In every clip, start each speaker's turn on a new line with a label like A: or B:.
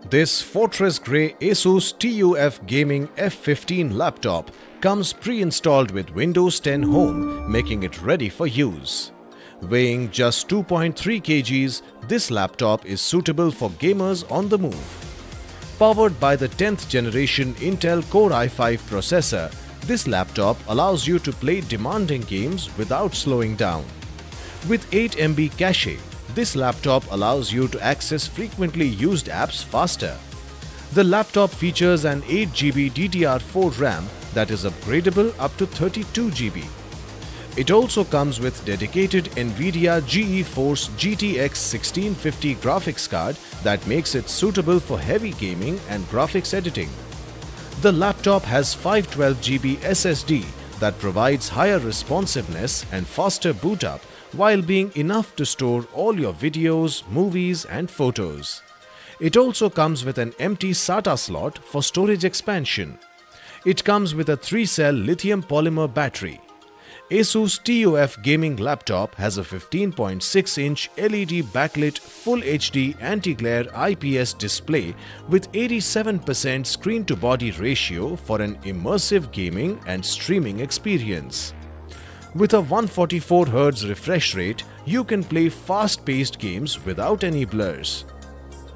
A: This Fortress Grey ASUS TUF Gaming F15 laptop comes pre-installed with Windows 10 Home, making it ready for use. Weighing just 2.3 kgs, this laptop is suitable for gamers on the move. Powered by the 10th generation Intel Core i5 processor, this laptop allows you to play demanding games without slowing down. With 8 MB cache, this laptop allows you to access frequently used apps faster. The laptop features an 8 GB DDR4 RAM that is upgradable up to 32 GB. It also comes with dedicated Nvidia GeForce GTX 1650 graphics card that makes it suitable for heavy gaming and graphics editing. The laptop has 512 GB SSD that provides higher responsiveness and faster boot up while being enough to store all your videos, movies and photos. It also comes with an empty SATA slot for storage expansion. It comes with a 3-cell lithium polymer battery. ASUS TUF gaming laptop has a 15.6-inch LED backlit Full HD anti-glare IPS display with 87% screen-to-body ratio for an immersive gaming and streaming experience. With a 144Hz refresh rate, you can play fast-paced games without any blurs.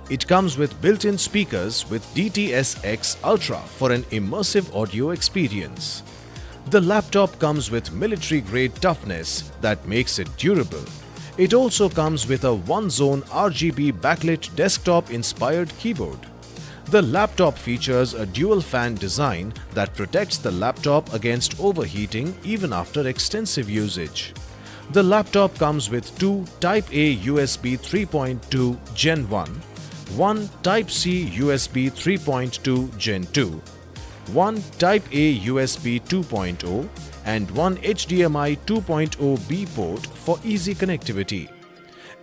A: It comes with built-in speakers with DTS-X Ultra for an immersive audio experience. The laptop comes with military-grade toughness that makes it durable. It also comes with a one-zone RGB backlit desktop-inspired keyboard. The laptop features a dual-fan design that protects the laptop against overheating even after extensive usage. The laptop comes with two Type-A USB 3.2 Gen 1, one Type-C USB 3.2 Gen 2, one Type-A USB 2.0 and one HDMI 2.0B port for easy connectivity.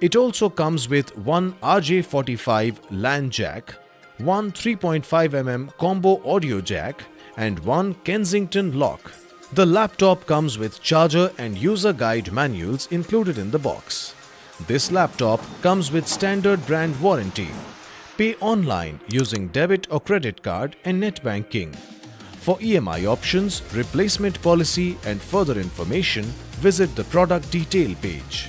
A: It also comes with one RJ45 LAN jack, one 3.5mm combo audio jack and one Kensington lock. The laptop comes with charger and user guide manuals included in the box. This laptop comes with standard brand warranty. Pay online using debit or credit card and net banking. For EMI options, replacement policy and further information, visit the product detail page.